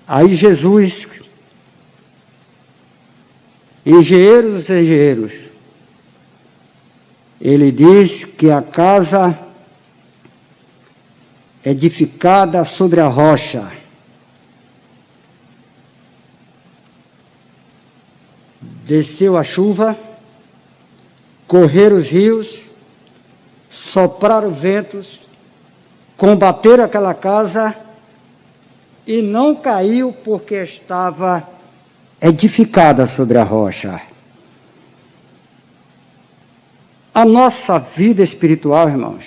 Aí Jesus, engenheiros dos engenheiros, ele diz que a casa edificada sobre a rocha desceu a chuva, correram os rios, sopraram ventos, combateram aquela casa e não caiu porque estava edificada sobre a rocha. A nossa vida espiritual, irmãos,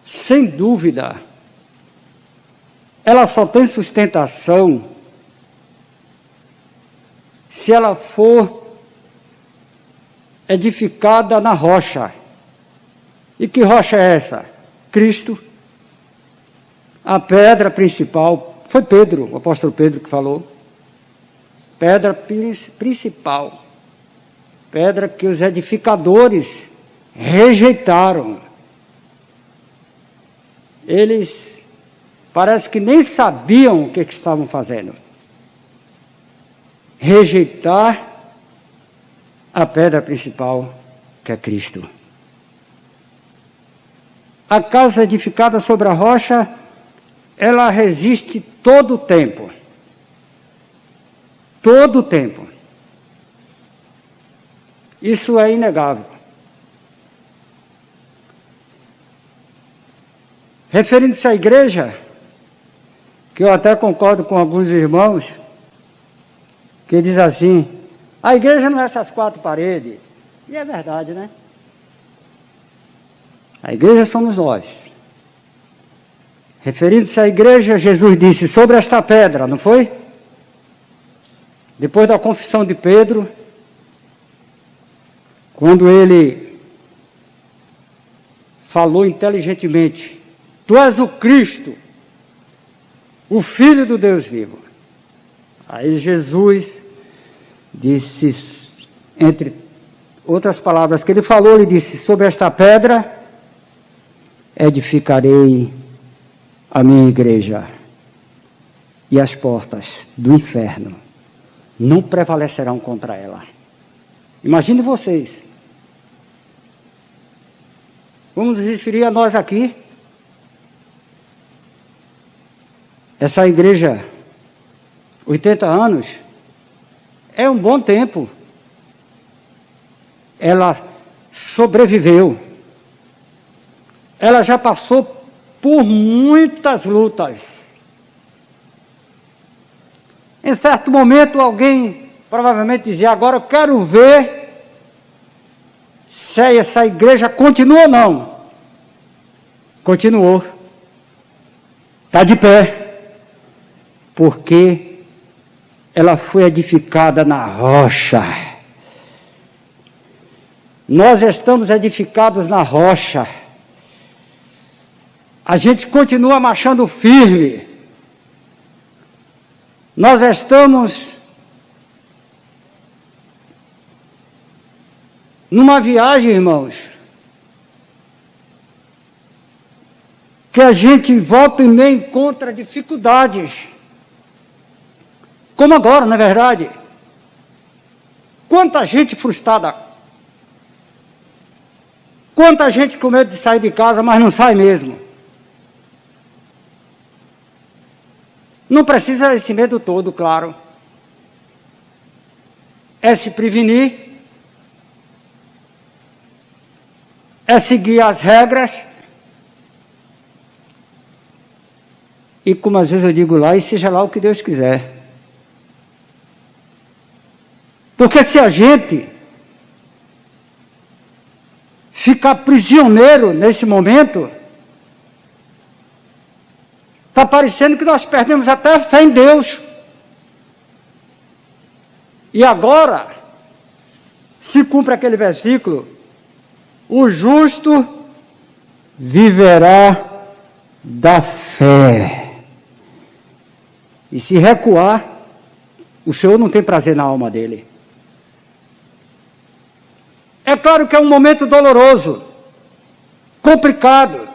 sem dúvida, ela só tem sustentação se ela for edificada na rocha. E que rocha é essa? Cristo. A pedra principal, foi Pedro, o apóstolo Pedro que falou. Pedra principal. Pedra que os edificadores rejeitaram. Eles parece que nem sabiam o que estavam fazendo. Rejeitar a pedra principal, que é Cristo. A casa edificada sobre a rocha, ela resiste todo o tempo. Todo o tempo. Isso é inegável. Referindo-se à igreja, que eu até concordo com alguns irmãos, que diz assim, a igreja não é essas quatro paredes. E é verdade, né? A igreja somos nós. Referindo-se à igreja, Jesus disse, sobre esta pedra, não foi? Depois da confissão de Pedro, quando ele falou inteligentemente, tu és o Cristo, o Filho do Deus vivo. Aí Jesus disse, entre outras palavras que ele falou, ele disse, sobre esta pedra edificarei a minha igreja, e as portas do inferno não prevalecerão contra ela. Imagine vocês. Vamos nos referir a nós aqui. Essa igreja, 80 anos, é um bom tempo. Ela sobreviveu. Ela já passou por muitas lutas. Em certo momento alguém provavelmente dizia, agora eu quero ver se essa igreja continua ou não. Continuou. Está de pé. Porque ela foi edificada na rocha. Nós estamos edificados na rocha. A gente continua marchando firme. Nós estamos numa viagem, irmãos, que a gente volta e meia encontra dificuldades. Como agora, não é verdade? Quanta gente frustrada. Quanta gente com medo de sair de casa, mas não sai mesmo. Não precisa desse medo todo, claro. É se prevenir. É seguir as regras. E como às vezes eu digo lá, e seja lá o que Deus quiser. Porque se a gente ficar prisioneiro nesse momento, está parecendo que nós perdemos até a fé em Deus. E agora, se cumpre aquele versículo, o justo viverá da fé. E se recuar, o Senhor não tem prazer na alma dele. É claro que é um momento doloroso, complicado.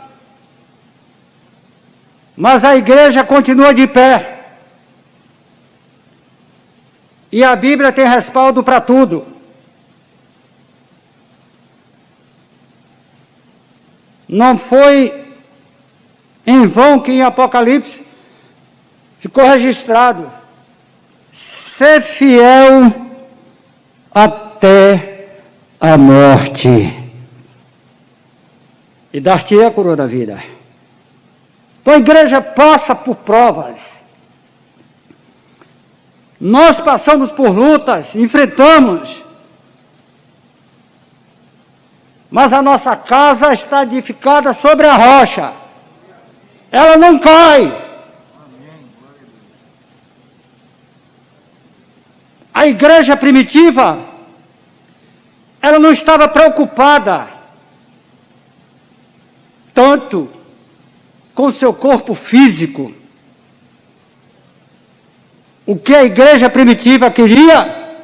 Mas a igreja continua de pé. E a Bíblia tem respaldo para tudo. Não foi em vão que em Apocalipse ficou registrado: ser fiel até a morte, e dar-te-ei a coroa da vida. Então a igreja passa por provas. Nós passamos por lutas, enfrentamos. Mas a nossa casa está edificada sobre a rocha. Ela não cai. A igreja primitiva, ela não estava preocupada tanto com o seu corpo físico. O que a igreja primitiva queria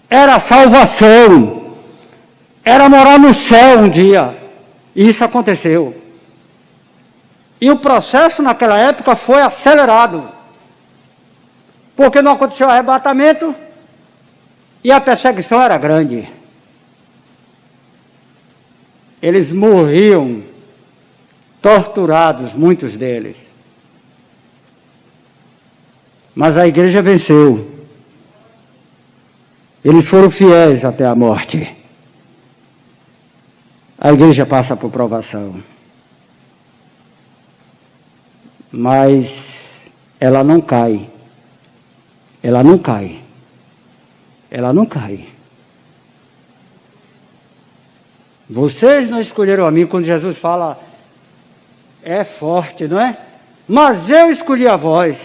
era a salvação. Era morar no céu um dia. E isso aconteceu. E o processo naquela época foi acelerado. Porque não aconteceu arrebatamento e a perseguição era grande. Eles morriam torturados, muitos deles. Mas a igreja venceu. Eles foram fiéis até a morte. A igreja passa por provação. Mas ela não cai. Ela não cai. Ela não cai. Vocês não escolheram a mim, quando Jesus fala, é forte, não é? Mas eu escolhi a vós.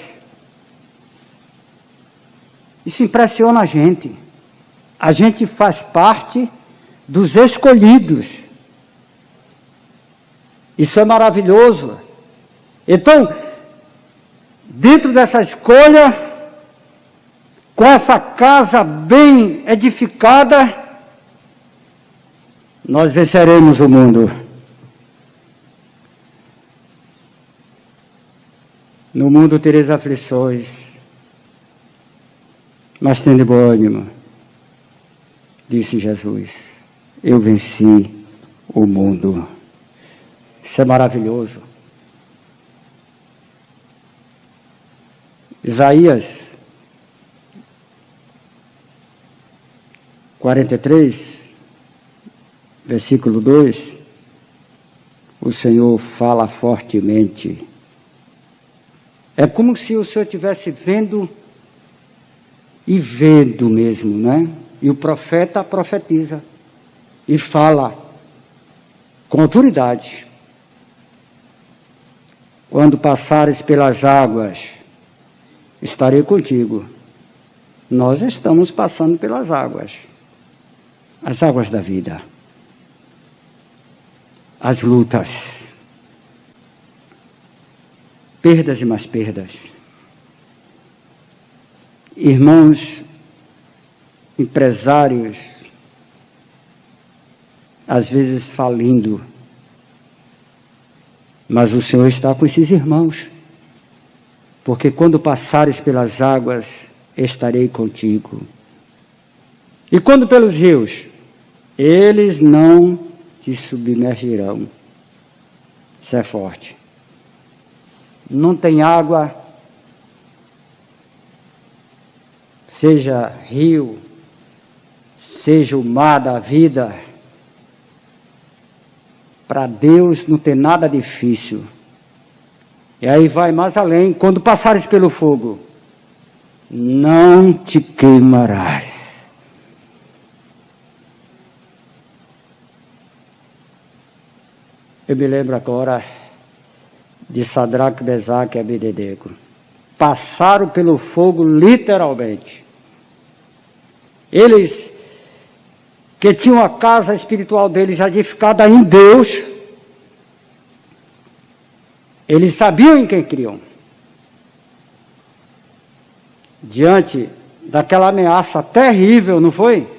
Isso impressiona a gente. A gente faz parte dos escolhidos. Isso é maravilhoso. Então, dentro dessa escolha, com essa casa bem edificada, nós venceremos o mundo. No mundo tereis aflições, mas tende bom ânimo, disse Jesus. Eu venci o mundo. Isso é maravilhoso. Isaías 43, versículo 2, o Senhor fala fortemente. É como se o Senhor estivesse vendo e vendo mesmo, né? E o profeta profetiza e fala com autoridade. Quando passares pelas águas, estarei contigo. Nós estamos passando pelas águas. As águas da vida. As lutas. Perdas e mais perdas. Irmãos, empresários, às vezes falindo. Mas o Senhor está com esses irmãos. Porque quando passares pelas águas, estarei contigo. E quando pelos rios, eles não te submergirão. Isso é forte. Não tem água, seja rio, seja o mar da vida. Para Deus não tem nada difícil. E aí vai mais além. Quando passares pelo fogo, não te queimarás. Eu me lembro agora de Sadraque, Mesaque e Abdenego. Passaram pelo fogo literalmente. Eles que tinham a casa espiritual deles edificada em Deus, eles sabiam em quem criam. Diante daquela ameaça terrível, não foi?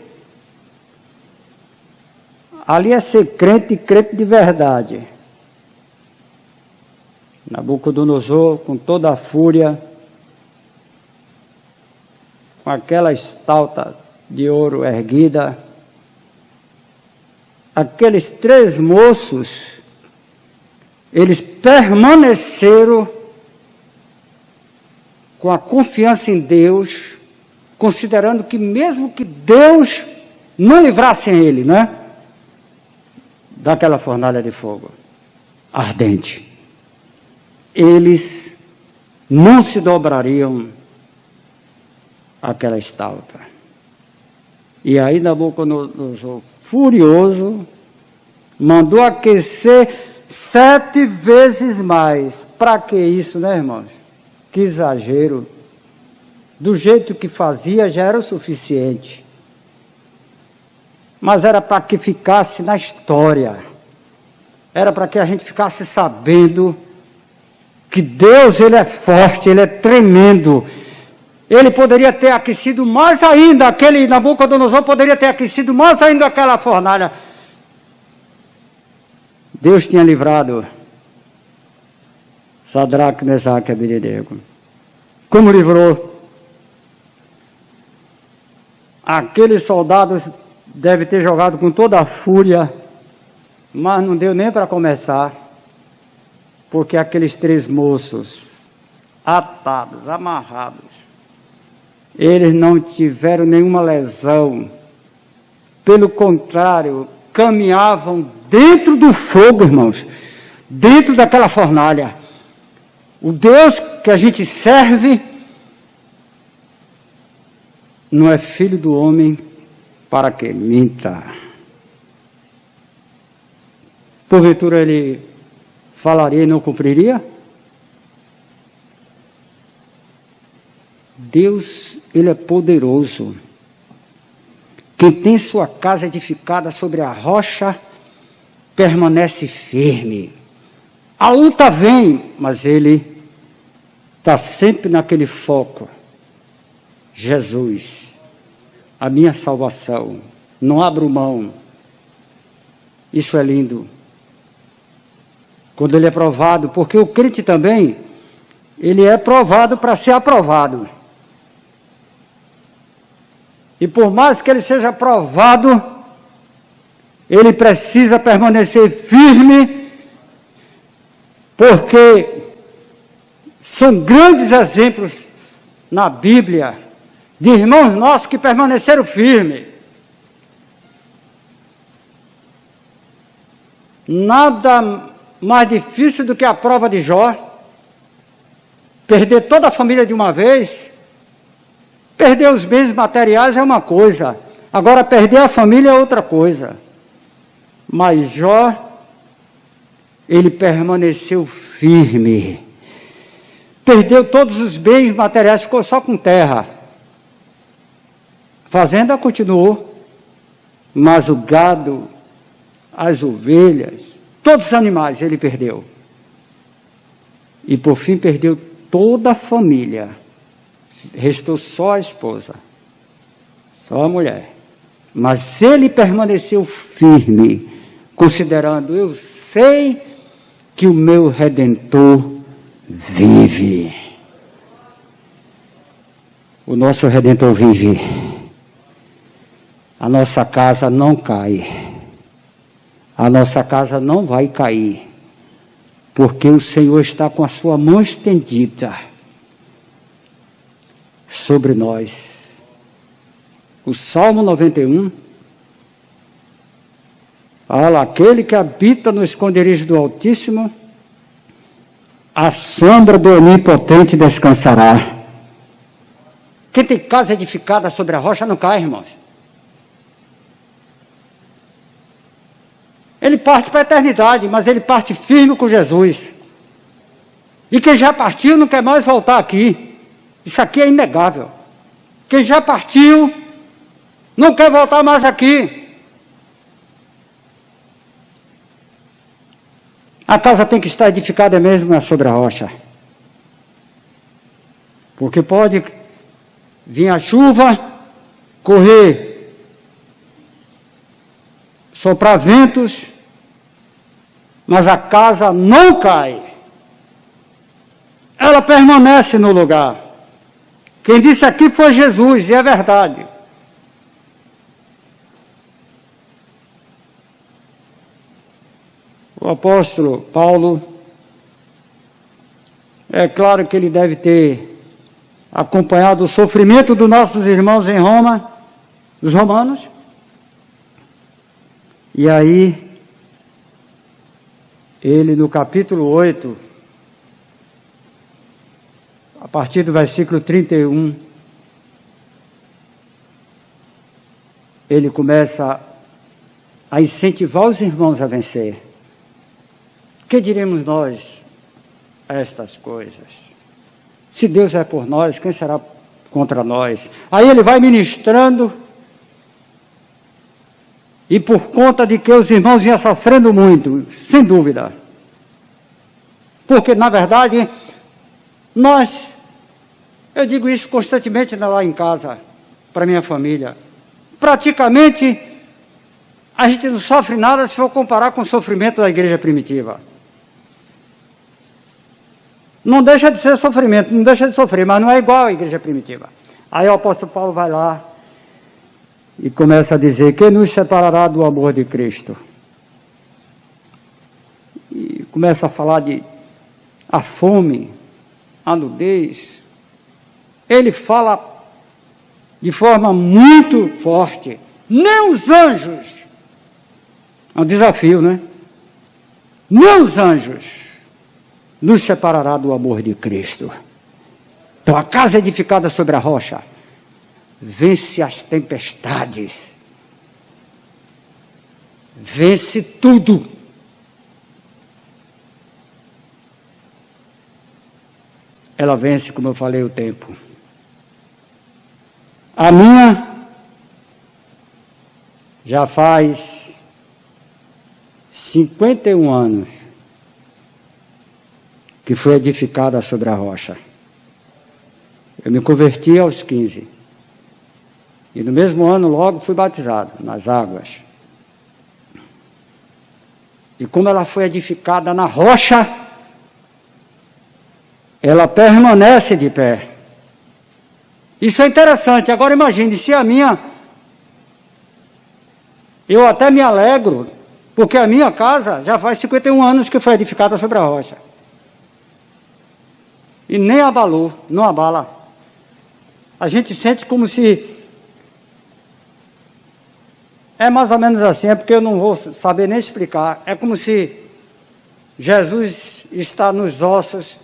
Ali é ser crente e crente de verdade. Nabucodonosor, com toda a fúria, com aquela estalta de ouro erguida, aqueles 3 moços, eles permaneceram com a confiança em Deus, considerando que mesmo que Deus não livrasse ele, né, daquela fornalha de fogo ardente, eles não se dobrariam àquela estalta. E aí Nabucodonosor, furioso, mandou aquecer 7 vezes mais. Para que isso, né, irmãos? Que exagero. Do jeito que fazia já era o suficiente. Mas era para que ficasse na história. Era para que a gente ficasse sabendo que Deus, Ele é forte, Ele é tremendo. Ele poderia ter aquecido mais ainda, aquele Nabucodonosor poderia ter aquecido mais ainda aquela fornalha. Deus tinha livrado Sadraque, Mesaque e Abednego. Como livrou? Aqueles soldados devem ter jogado com toda a fúria, mas não deu nem para começar, porque aqueles 3 moços, atados, amarrados, eles não tiveram nenhuma lesão. Pelo contrário, caminhavam dentro do fogo, irmãos, dentro daquela fornalha. O Deus que a gente serve não é filho do homem para que minta. Porventura ele falaria e não cumpriria? Deus, Ele é poderoso. Quem tem sua casa edificada sobre a rocha, permanece firme. A luta vem, mas Ele está sempre naquele foco. Jesus, a minha salvação, não abro mão. Isso é lindo. Quando Ele é provado, porque o crente também, ele é provado para ser aprovado. E por mais que ele seja provado, ele precisa permanecer firme, porque são grandes exemplos na Bíblia de irmãos nossos que permaneceram firmes. Nada mais difícil do que a prova de Jó. Perder toda a família de uma vez. Perder os bens materiais é uma coisa, agora perder a família é outra coisa. Mas Jó, ele permaneceu firme. Perdeu todos os bens materiais, ficou só com terra. A fazenda continuou, mas o gado, as ovelhas, todos os animais ele perdeu. E por fim perdeu toda a família. Restou só a esposa, só a mulher. Mas ele permaneceu firme, considerando, eu sei que o meu Redentor vive. O nosso Redentor vive. A nossa casa não cai. A nossa casa não vai cair, porque o Senhor está com a sua mão estendida sobre nós. O Salmo 91 fala, aquele que habita no esconderijo do Altíssimo, a sombra do Onipotente descansará. Quem tem casa edificada sobre a rocha não cai, irmãos. Ele parte para a eternidade, mas ele parte firme com Jesus. E quem já partiu não quer mais voltar aqui. Isso aqui é inegável. Quem já partiu não quer voltar mais aqui. A casa tem que estar edificada mesmo sobre a rocha. Porque pode vir a chuva, correr, soprar ventos, mas a casa não cai. ela permanece no lugar. Quem disse aqui foi Jesus, e é verdade. O apóstolo Paulo, é claro que ele deve ter acompanhado o sofrimento dos nossos irmãos em Roma, os romanos, e aí, ele no capítulo 8, a partir do versículo 31, ele começa a incentivar os irmãos a vencer. Que diremos nós a estas coisas? Se Deus é por nós, quem será contra nós? Aí ele vai ministrando, e por conta de que os irmãos vinham sofrendo muito, sem dúvida. Porque, na verdade, eu digo isso constantemente lá em casa, para minha família. Praticamente, a gente não sofre nada se for comparar com o sofrimento da igreja primitiva. Não deixa de ser sofrimento, não deixa de sofrer, mas não é igual à igreja primitiva. Aí o apóstolo Paulo vai lá e começa a dizer: quem nos separará do amor de Cristo? E começa a falar de a fome, a nudez. Ele fala de forma muito forte. Nem os anjos, é um desafio, né? Nem os anjos nos separará do amor de Cristo. Então a casa edificada sobre a rocha vence as tempestades, vence tudo. Ela vence, como eu falei, o tempo. A minha já faz 51 anos que foi edificada sobre a rocha. Eu me converti aos 15. E no mesmo ano logo fui batizado nas águas. E como ela foi edificada na rocha, ela permanece de pé. Isso é interessante. Agora imagine, se a minha... Eu até me alegro, porque a minha casa já faz 51 anos que foi edificada sobre a rocha. E nem abalou, não abala. A gente sente como se... É mais ou menos assim, é porque eu não vou saber nem explicar. É como se Jesus está nos ossos,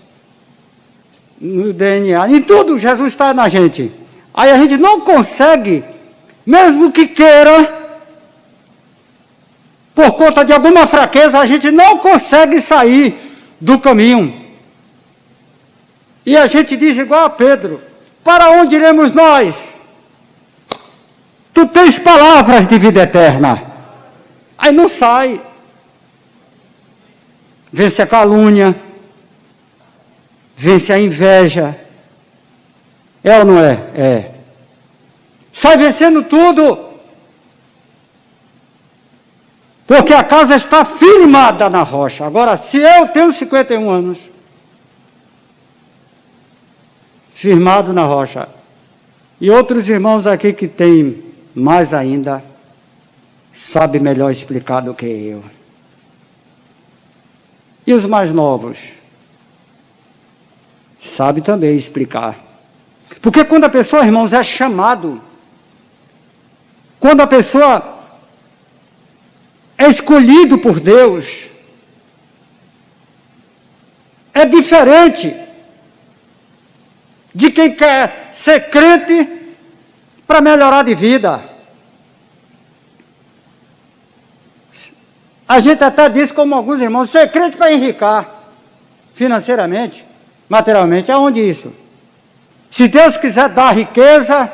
no DNA, em tudo Jesus está na gente. Aí a gente não consegue, mesmo que queira, por conta de alguma fraqueza, a gente não consegue sair do caminho. E a gente diz igual a Pedro: para onde iremos nós? Tu tens palavras de vida eterna. Aí não sai. Vence a calúnia, vence a inveja. É ou não é? É. Sai vencendo tudo. Porque a casa está firmada na rocha. Agora, se eu tenho 51 anos, firmado na rocha, e outros irmãos aqui que têm mais ainda, sabe melhor explicar do que eu. E os mais novos? Sabe também explicar. Porque quando a pessoa, irmãos, é chamado, quando a pessoa é escolhido por Deus, é diferente de quem quer ser crente para melhorar de vida. A gente até diz, como alguns irmãos, ser crente para enricar financeiramente, materialmente. Aonde isso? Se Deus quiser dar riqueza,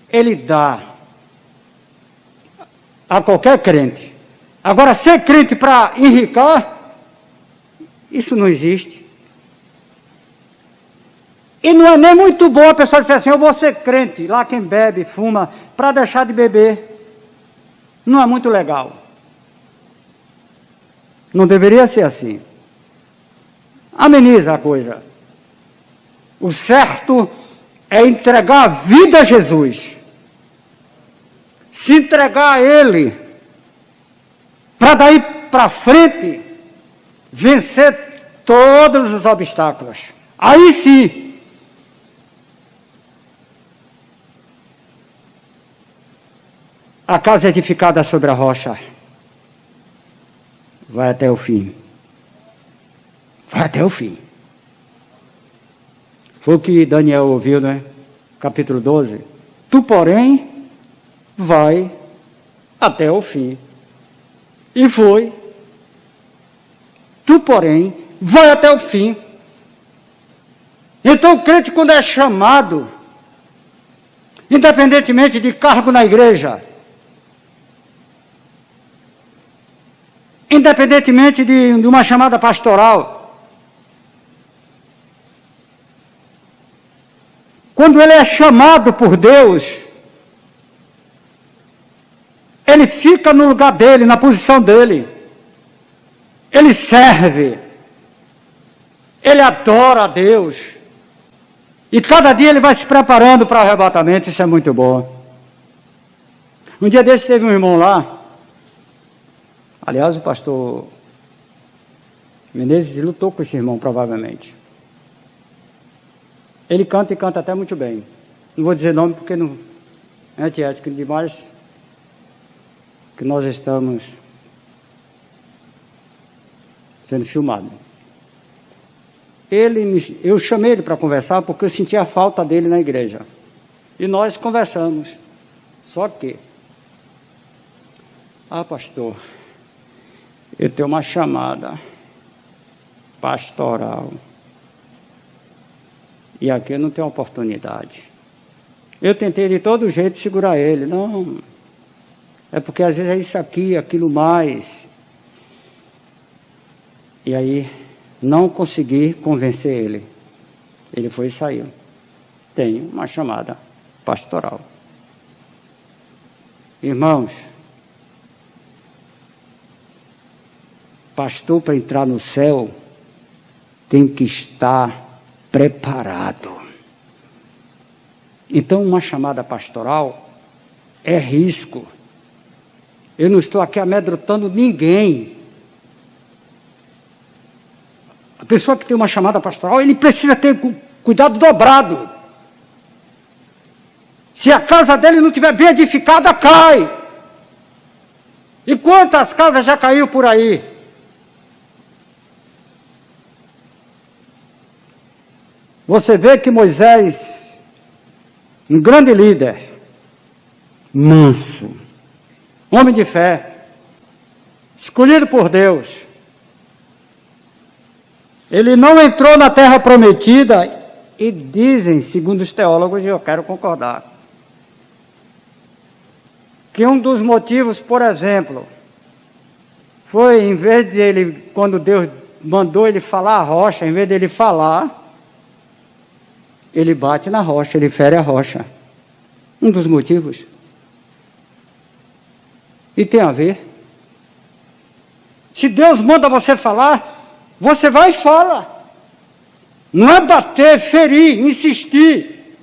Ele dá a qualquer crente. Agora, ser crente para enricar, isso não existe. E não é nem muito bom a pessoa dizer assim: eu vou ser crente, lá quem bebe, fuma, para deixar de beber. Não é muito legal. Não deveria ser assim. Ameniza a coisa. O certo é entregar a vida a Jesus. Se entregar a Ele, para daí para frente, vencer todos os obstáculos. Aí sim, a casa edificada sobre a rocha vai até o fim. Vai até o fim. Foi o que Daniel ouviu, né? Capítulo 12. Tu, porém, vai até o fim. E foi. Tu, porém, vai até o fim. Então o crente, quando é chamado, independentemente de cargo na igreja, independentemente de uma chamada pastoral, quando ele é chamado por Deus, ele fica no lugar dele, na posição dele. Ele serve. Ele adora a Deus. E cada dia ele vai se preparando para o arrebatamento. Isso é muito bom. Um dia desse teve um irmão lá. Aliás, o pastor Menezes lutou com esse irmão, provavelmente. Ele canta e canta até muito bem. Não vou dizer nome porque não é antiético demais que nós estamos sendo filmados. Eu chamei ele para conversar porque eu sentia a falta dele na igreja. E nós conversamos. Só que, pastor, eu tenho uma chamada pastoral. E aqui eu não tenho oportunidade. Eu tentei de todo jeito segurar ele. Não, é porque às vezes é isso aqui, aquilo mais. E aí, não consegui convencer ele. Ele foi e saiu. Tem uma chamada pastoral. Irmãos, pastor para entrar no céu tem que estar preparado. Então, uma chamada pastoral é risco. Eu não estou aqui amedrontando ninguém. A pessoa que tem uma chamada pastoral, ele precisa ter cuidado dobrado. Se a casa dele não estiver bem edificada, cai. E quantas casas já caiu por aí? Você vê que Moisés, um grande líder, manso, homem de fé, escolhido por Deus, ele não entrou na terra prometida e dizem, segundo os teólogos, e eu quero concordar, que um dos motivos, por exemplo, foi, em vez de ele, quando Deus mandou ele falar a rocha, em vez de ele falar, ele bate na rocha, ele fere a rocha. Um dos motivos. E tem a ver. Se Deus manda você falar, você vai e fala. Não é bater, ferir, insistir.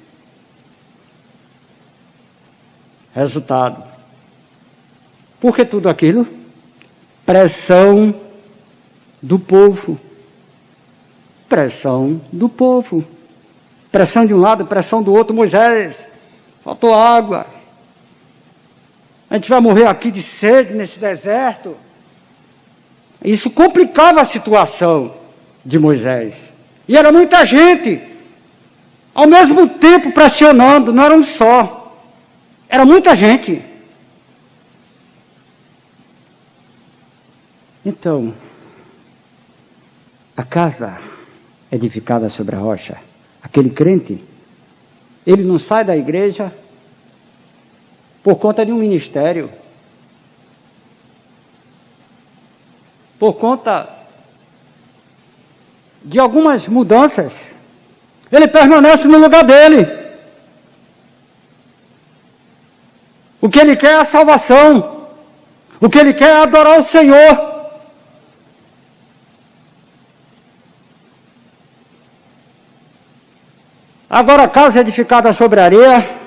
Resultado. Por que tudo aquilo? Pressão do povo. Pressão do povo. Pressão de um lado, pressão do outro. Moisés, faltou água. A gente vai morrer aqui de sede nesse deserto. Isso complicava a situação de Moisés. E era muita gente, ao mesmo tempo pressionando, não era um só. Era muita gente. Então, a casa edificada sobre a rocha, aquele crente, ele não sai da igreja por conta de um ministério, por conta de algumas mudanças. Ele permanece no lugar dele. O que ele quer é a salvação. O que ele quer é adorar o Senhor. Agora, a casa edificada sobre areia,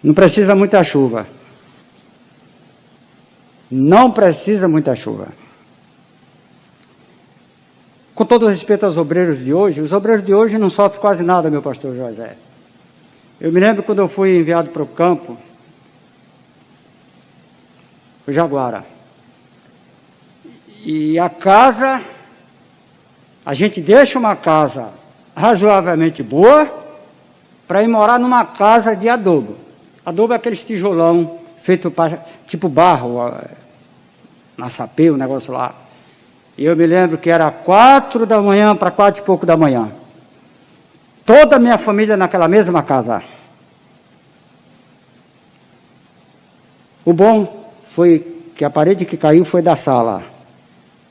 não precisa muita chuva. Não precisa muita chuva. Com todo respeito aos obreiros de hoje, os obreiros de hoje não sofrem quase nada, meu pastor José. Eu me lembro quando eu fui enviado para o campo, o Jaguara. E a casa, a gente deixa uma casa razoavelmente boa para ir morar numa casa de adobo. Adobo é aqueles tijolão feito tipo barro, maçapê, o negócio lá. E eu me lembro que era 4 da manhã para 4 e pouco da manhã. Toda a minha família naquela mesma casa. O bom foi que a parede que caiu foi da sala,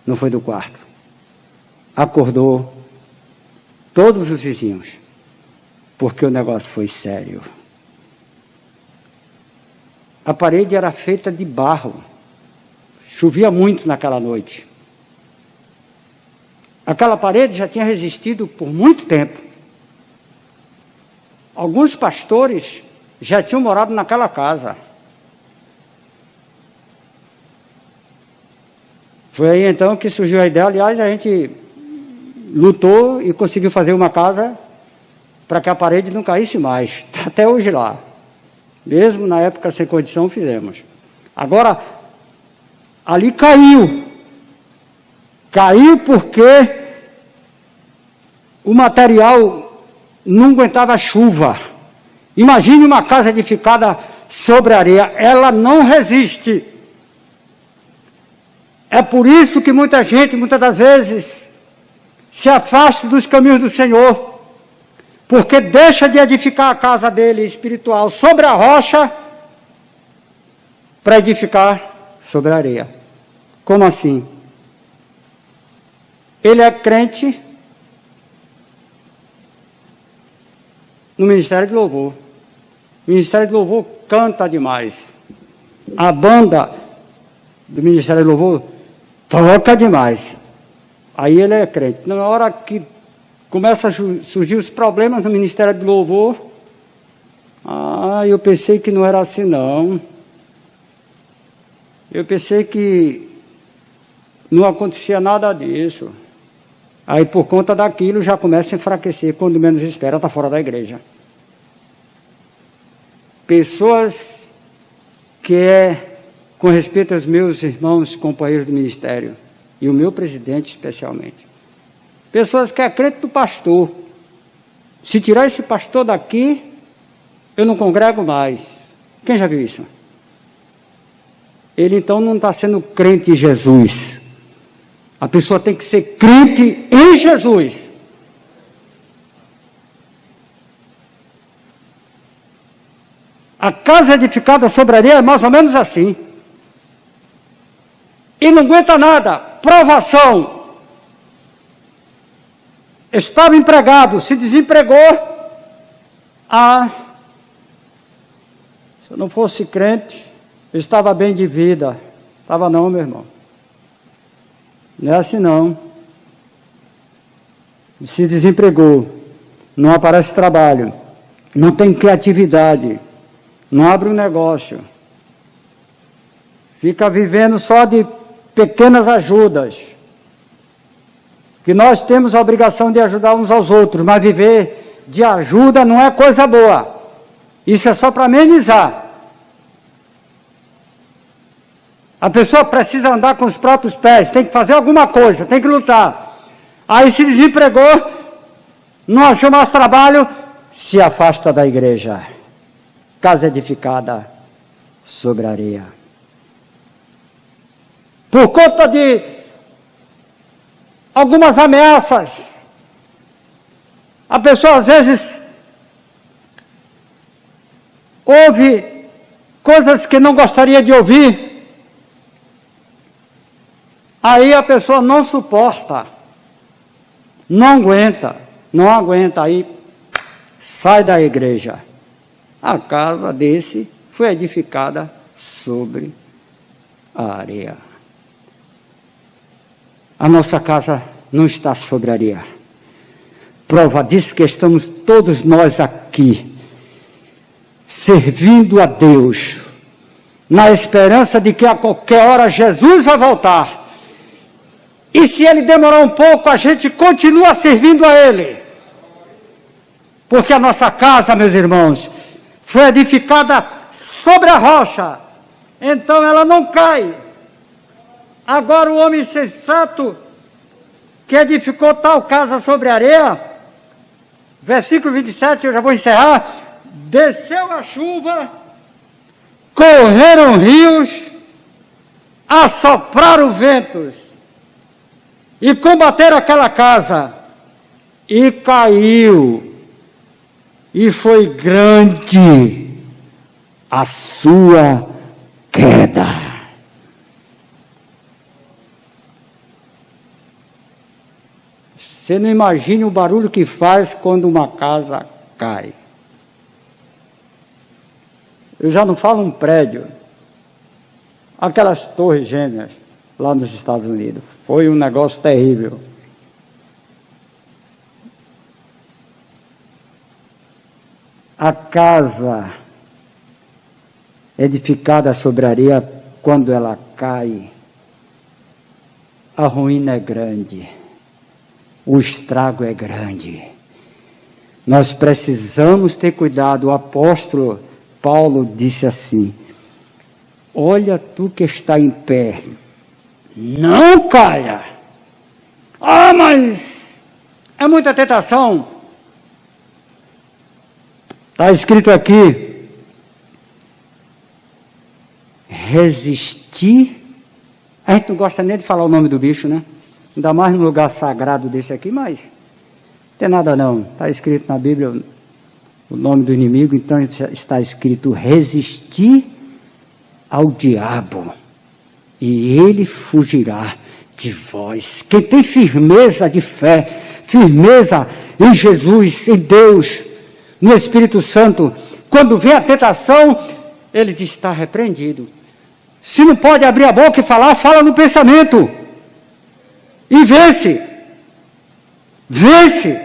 não foi do quarto. Acordou todos os vizinhos, porque o negócio foi sério. A parede era feita de barro. Chovia muito naquela noite. Aquela parede já tinha resistido por muito tempo. Alguns pastores já tinham morado naquela casa. Foi aí então que surgiu a ideia. Aliás, a gente lutou e conseguiu fazer uma casa para que a parede não caísse mais. Está até hoje lá. Mesmo na época sem condição, fizemos. Agora, ali caiu. Caiu porque o material não aguentava chuva. Imagine uma casa edificada sobre areia. Ela não resiste. É por isso que muita gente, muitas das vezes, se afasta dos caminhos do Senhor. Porque deixa de edificar a casa dele espiritual sobre a rocha para edificar sobre a areia. Como assim? Ele é crente no Ministério de Louvor. O Ministério de Louvor canta demais. A banda do Ministério de Louvor toca demais. Aí ele é crente. Na hora que começam a surgir os problemas no Ministério de Louvor, eu pensei que não era assim não. Eu pensei que não acontecia nada disso. Aí, por conta daquilo, já começa a enfraquecer. Quando menos espera, está fora da igreja. Pessoas que com respeito aos meus irmãos, companheiros do ministério, e o meu presidente especialmente. Pessoas que é crente do pastor. Se tirar esse pastor daqui, eu não congrego mais. Quem já viu isso? Ele então não está sendo crente em Jesus. A pessoa tem que ser crente em Jesus. A casa edificada sobre areia é mais ou menos assim. E não aguenta nada. Provação. Estava empregado, se desempregou. Se eu não fosse crente, eu estava bem de vida. Estava não, meu irmão. Não é assim não. Se desempregou, não aparece trabalho, não tem criatividade, não abre um negócio, fica vivendo só de pequenas ajudas, que nós temos a obrigação de ajudar uns aos outros, mas viver de ajuda não é coisa boa, isso é só para amenizar. A pessoa precisa andar com os próprios pés, tem que fazer alguma coisa, tem que lutar. Aí se desempregou, não achou mais trabalho, se afasta da igreja. Casa edificada sobre areia. Por conta de algumas ameaças, a pessoa às vezes ouve coisas que não gostaria de ouvir. Aí a pessoa não suporta, não aguenta, aí sai da igreja. A casa desse foi edificada sobre a areia. A nossa casa não está sobre a areia. prova disso que estamos todos nós aqui, servindo a Deus, na esperança de que a qualquer hora Jesus vai voltar. E se ele demorar um pouco, a gente continua servindo a ele. Porque a nossa casa, meus irmãos, foi edificada sobre a rocha, então ela não cai. Agora o homem sensato que edificou tal casa sobre a areia, versículo 27, eu já vou encerrar, desceu a chuva, correram rios, assopraram ventos, e combateram aquela casa, e caiu, e foi grande a sua queda. Você não imagina o barulho que faz quando uma casa cai. Eu já não falo um prédio. Aquelas torres gêmeas lá nos Estados Unidos. Foi um negócio terrível. A casa edificada sobre areia, quando ela cai, a ruína é grande. O estrago é grande. Nós precisamos ter cuidado. O apóstolo Paulo disse assim: olha tu que está em pé, não caia. Ah, mas é muita tentação. Está escrito aqui: resistir. A gente não gosta nem de falar o nome do bicho, né? Ainda mais num lugar sagrado desse aqui, mas não tem nada não. Está escrito na Bíblia o nome do inimigo, então está escrito: resistir ao diabo, e ele fugirá de vós. Quem tem firmeza de fé, firmeza em Jesus, em Deus, no Espírito Santo, quando vem a tentação, ele diz: está repreendido. Se não pode abrir a boca e falar, fala no pensamento. E vence. Vence.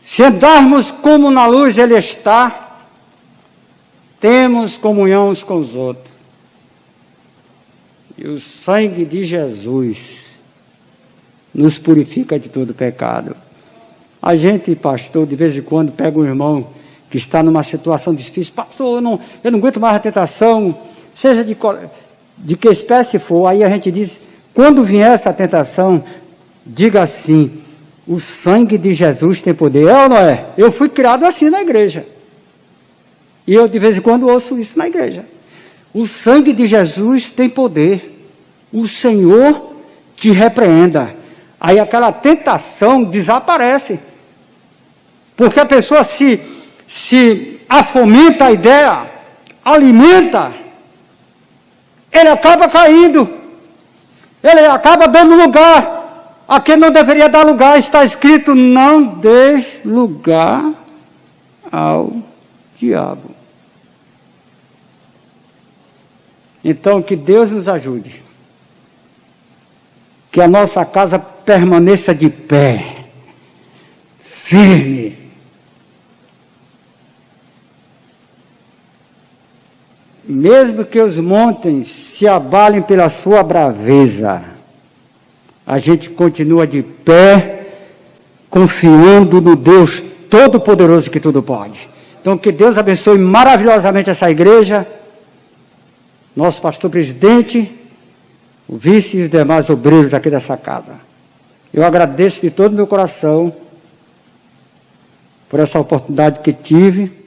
Se andarmos como na luz ele está, temos comunhão uns com os outros. E o sangue de Jesus nos purifica de todo pecado. A gente, pastor, de vez em quando pega um irmão que está numa situação difícil: pastor, eu não aguento mais a tentação, seja de que espécie for. Aí a gente diz: quando vier essa tentação, diga assim: o sangue de Jesus tem poder. É ou não é? Eu fui criado assim na igreja. E eu de vez em quando ouço isso na igreja. O sangue de Jesus tem poder. O Senhor te repreenda. Aí aquela tentação desaparece. Porque a pessoa se afomenta a ideia, alimenta, ele acaba caindo. Ele acaba dando lugar a quem não deveria dar lugar. Está escrito: não dê lugar ao diabo. Então, que Deus nos ajude. Que a nossa casa permaneça de pé, firme. Mesmo que os montes se abalem pela sua braveza, a gente continua de pé, confiando no Deus Todo-Poderoso que tudo pode. Então, que Deus abençoe maravilhosamente essa igreja, nosso pastor presidente, o vice e os demais obreiros aqui dessa casa. Eu agradeço de todo o meu coração por essa oportunidade que tive